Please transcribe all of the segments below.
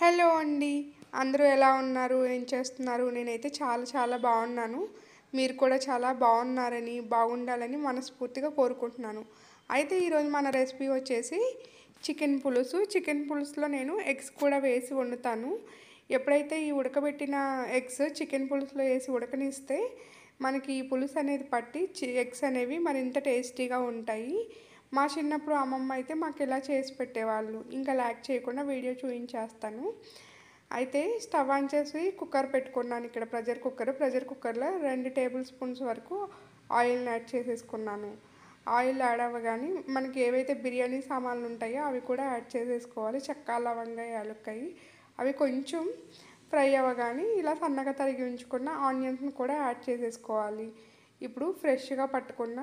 Hello అండి. అందరూ ఎలా ఉన్నారు? ఏం చేస్తున్నారు? నేనైతే చాలా బాగున్నాను. మీరు కూడా చాలా బాగున్నారని, బాగుండాలని మనస్ఫూర్తిగా కోరుకుంటున్నాను. అయితే ఈరోజు మన రెసిపీ వచ్చేసి చికెన్ పులుసు. చికెన్ పులుసులో నేను ఎగ్స్ కూడా వేసి వండుతాను. ఎప్పుడైతే ఈ ఉడకబెట్టిన ఎగ్స్ చికెన్ పులుసులో వేసి ఉడకనిస్తే మనకి ఈ పులుసు అనేది పట్టి ఎగ్స్ అనేవి మరింత టేస్టీగా ఉంటాయి. మా చిన్నప్పుడు అమ్మమ్మ అయితే మాకు ఇలా చేసి పెట్టేవాళ్ళు. ఇంకా ల్యాక్ చేయకుండా వీడియో చూపించేస్తాను. అయితే స్టవ్ ఆన్ చేసి కుక్కర్ పెట్టుకున్నాను. ఇక్కడ ప్రెషర్ కుక్కర్లో 2 టేబుల్ స్పూన్స్ వరకు ఆయిల్ని యాడ్ చేసేసుకున్నాను. ఆయిల్ యాడ్ అవ్వగానే మనకి ఏవైతే బిర్యానీ సామాన్లు ఉంటాయో అవి కూడా యాడ్ చేసేసుకోవాలి. చెక్క, లవంగా, యాలక్కాయి అవి కొంచెం ఫ్రై అవ్వగానే ఇలా సన్నగా తరిగి ఉంచుకున్న ఆనియన్స్ని కూడా యాడ్ చేసేసుకోవాలి. ఇప్పుడు ఫ్రెష్గా పట్టుకున్న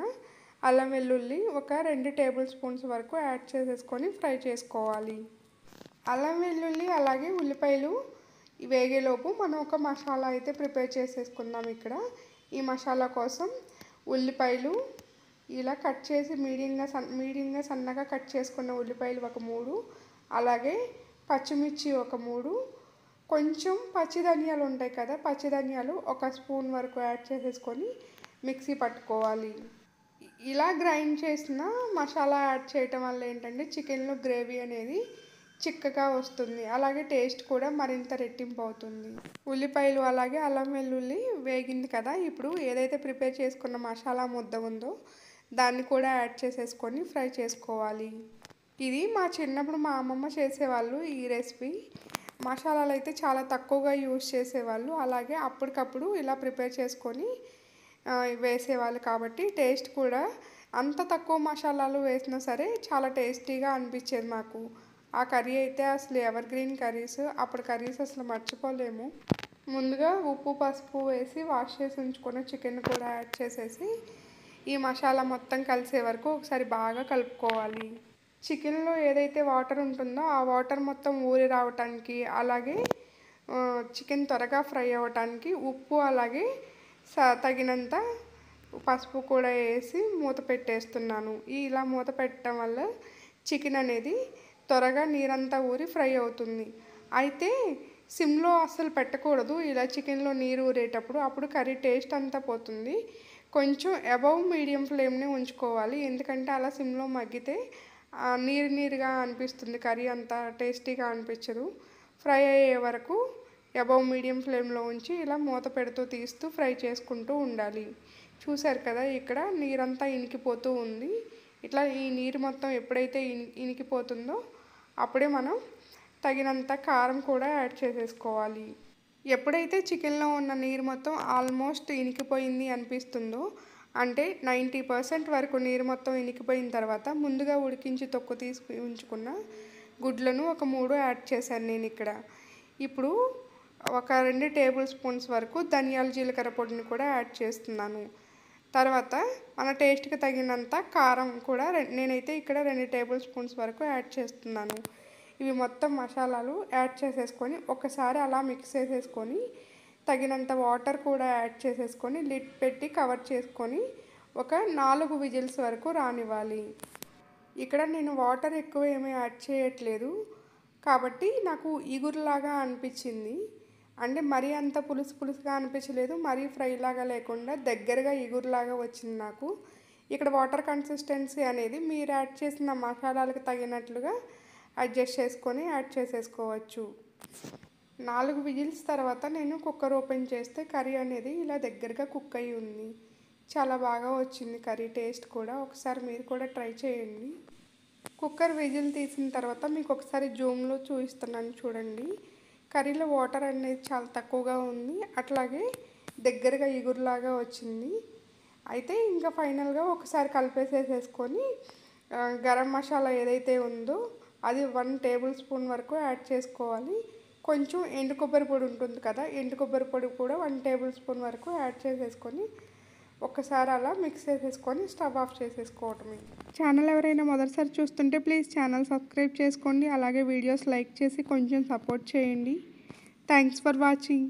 అల్లం వెల్లుల్లి ఒక 2 టేబుల్ స్పూన్స్ వరకు యాడ్ చేసేసుకొని ఫ్రై చేసుకోవాలి. అల్లం వెల్లుల్లి అలాగే ఉల్లిపాయలు వేగేలోపు మనం ఒక మసాలా అయితే ప్రిపేర్ చేసేసుకుందాం. ఇక్కడ ఈ మసాలా కోసం ఉల్లిపాయలు ఇలా కట్ చేసి మీడియంగా సన్నగా కట్ చేసుకున్న ఉల్లిపాయలు ఒక 3, అలాగే పచ్చిమిర్చి ఒక 3, కొంచెం పచ్చి ధనియాలు ఉంటాయి కదా, పచ్చి ధనియాలు ఒక స్పూన్ వరకు యాడ్ చేసేసుకొని మిక్సీ పట్టుకోవాలి. ఇలా గ్రైండ్ చేసిన మసాలా యాడ్ చేయటం వల్ల ఏంటంటే చికెన్లో గ్రేవీ అనేది చిక్కగా వస్తుంది, అలాగే టేస్ట్ కూడా మరింత రెట్టింపు అవుతుంది. ఉల్లిపాయలు అలాగే అల్లం వెల్లుల్లి వేగింది కదా, ఇప్పుడు ఏదైతే ప్రిపేర్ చేసుకున్న మసాలా ముద్ద ఉందో దాన్ని కూడా యాడ్ చేసేసుకొని ఫ్రై చేసుకోవాలి. ఇది మా చిన్నప్పుడు మా అమ్మమ్మ చేసేవాళ్ళు. ఈ రెసిపీ మసాలాలు అయితే చాలా తక్కువగా యూజ్ చేసేవాళ్ళు, అలాగే అప్పటికప్పుడు ఇలా ప్రిపేర్ చేసుకొని వేసేవాళ్ళు కాబట్టి టేస్ట్ కూడా అంత తక్కువ మసాలాలు వేసినా సరే చాలా టేస్టీగా అనిపించేది మాకు. ఆ కర్రీ అయితే అసలు ఎవర్ గ్రీన్ కర్రీస్, అప్పుడు కర్రీస్ అసలు మర్చిపోలేము. ముందుగా ఉప్పు, పసుపు వేసి వాష్ చేసి ఉంచుకున్న చికెన్ కూడా యాడ్ చేసేసి ఈ మసాలా మొత్తం కలిసే వరకు ఒకసారి బాగా కలుపుకోవాలి. చికెన్లో ఏదైతే వాటర్ ఉంటుందో ఆ వాటర్ మొత్తం ఊరి రావటానికి, అలాగే చికెన్ త్వరగా ఫ్రై అవ్వటానికి ఉప్పు అలాగే తగినంత పసుపు కూడా వేసి మూత పెట్టేస్తున్నాను. ఇలా మూత పెట్టడం వల్ల చికెన్ అనేది త్వరగా నీరంతా ఊరి ఫ్రై అవుతుంది. అయితే సిమ్లో అస్సలు పెట్టకూడదు. ఇలా చికెన్లో నీరు ఊరేటప్పుడు అప్పుడు కర్రీ టేస్ట్ అంతా పోతుంది. కొంచెం అబవ్ మీడియం ఫ్లేమ్ని ఉంచుకోవాలి, ఎందుకంటే అలా సిమ్లో మగ్గితే నీరుగా అనిపిస్తుంది, కర్రీ అంతా టేస్టీగా అనిపించదు. ఫ్రై అయ్యే వరకు అబవ్ మీడియం ఫ్లేమ్లో ఉంచి ఇలా మూత పెడుతూ తీస్తూ ఫ్రై చేసుకుంటూ ఉండాలి. చూసారు కదా, ఇక్కడ నీరంతా ఇనికిపోతూ ఉంది. ఇట్లా ఈ నీరు మొత్తం ఎప్పుడైతే ఇనికిపోతుందో అప్పుడే మనం తగినంత కారం కూడా యాడ్ చేసేసుకోవాలి. ఎప్పుడైతే చికెన్లో ఉన్న నీరు మొత్తం ఆల్మోస్ట్ ఇనికిపోయింది అనిపిస్తుందో, అంటే 90% వరకు నీరు మొత్తం ఇనికిపోయిన తర్వాత ముందుగా ఉడికించి తొక్కు తీసి ఉంచుకున్న గుడ్లను ఒక 3 యాడ్ చేశాను నేను ఇక్కడ. ఇప్పుడు ఒక 2 టేబుల్ స్పూన్స్ వరకు ధనియాల జీలకర్ర పొడిని కూడా యాడ్ చేస్తున్నాను. తర్వాత మన టేస్ట్కి తగినంత కారం కూడా నేనైతే ఇక్కడ 2 టేబుల్ స్పూన్స్ వరకు యాడ్ చేస్తున్నాను. ఇవి మొత్తం మసాలాలు యాడ్ చేసేసుకొని ఒకసారి అలా మిక్స్ చేసేసుకొని తగినంత వాటర్ కూడా యాడ్ చేసేసుకొని లిడ్ పెట్టి కవర్ చేసుకొని ఒక 4 విజిల్స్ వరకు రానివ్వాలి. ఇక్కడ నేను వాటర్ ఎక్కువ ఏమీ యాడ్ చేయట్లేదు కాబట్టి నాకు ఇగురులాగా అనిపించింది. అంటే మరీ అంత పులుసుగా అనిపించలేదు, మరీ ఫ్రై లాగా లేకుండా దగ్గరగా ఇగురులాగా వచ్చింది నాకు. ఇక్కడ వాటర్ కన్సిస్టెన్సీ అనేది మీరు యాడ్ చేసిన మసాలాలకు తగినట్లుగా అడ్జస్ట్ చేసుకొని యాడ్ చేసేసుకోవచ్చు. 4 విజిల్స్ తర్వాత నేను కుక్కర్ ఓపెన్ చేస్తే కర్రీ అనేది ఇలా దగ్గరగా కుక్ అయ్యి ఉంది. చాలా బాగా వచ్చింది కర్రీ, టేస్ట్ కూడా. ఒకసారి మీరు కూడా ట్రై చేయండి. కుక్కర్ విజిల్ తీసిన తర్వాత మీకు ఒకసారి జూమ్లో చూపిస్తున్నాను చూడండి. కర్రీలో వాటర్ అనేది చాలా తక్కువగా ఉంది, అట్లాగే దగ్గరగా ఇగురులాగా వచ్చింది. అయితే ఇంకా ఫైనల్గా ఒకసారి కలిపేసేసుకొని గరం మసాలా ఏదైతే ఉందో అది 1 టేబుల్ స్పూన్ వరకు యాడ్ చేసుకోవాలి. కొంచెం ఎండు కొబ్బరి పొడి ఉంటుంది కదా, ఎండు కొబ్బరి పొడి కూడా 1 టేబుల్ స్పూన్ వరకు యాడ్ చేసేసుకొని ఒక్కసారి అలా మిక్స్ చేసేసుకొని స్టవ్ ఆఫ్ చేసేసుకోవటమే. ఛానల్ ఎవరైనా మొదటిసారి చూస్తుంటే ప్లీజ్ ఛానల్ సబ్స్క్రైబ్ చేసుకోండి, అలాగే వీడియోస్ లైక్ చేసి కొంచెం సపోర్ట్ చేయండి. Thanks for watching.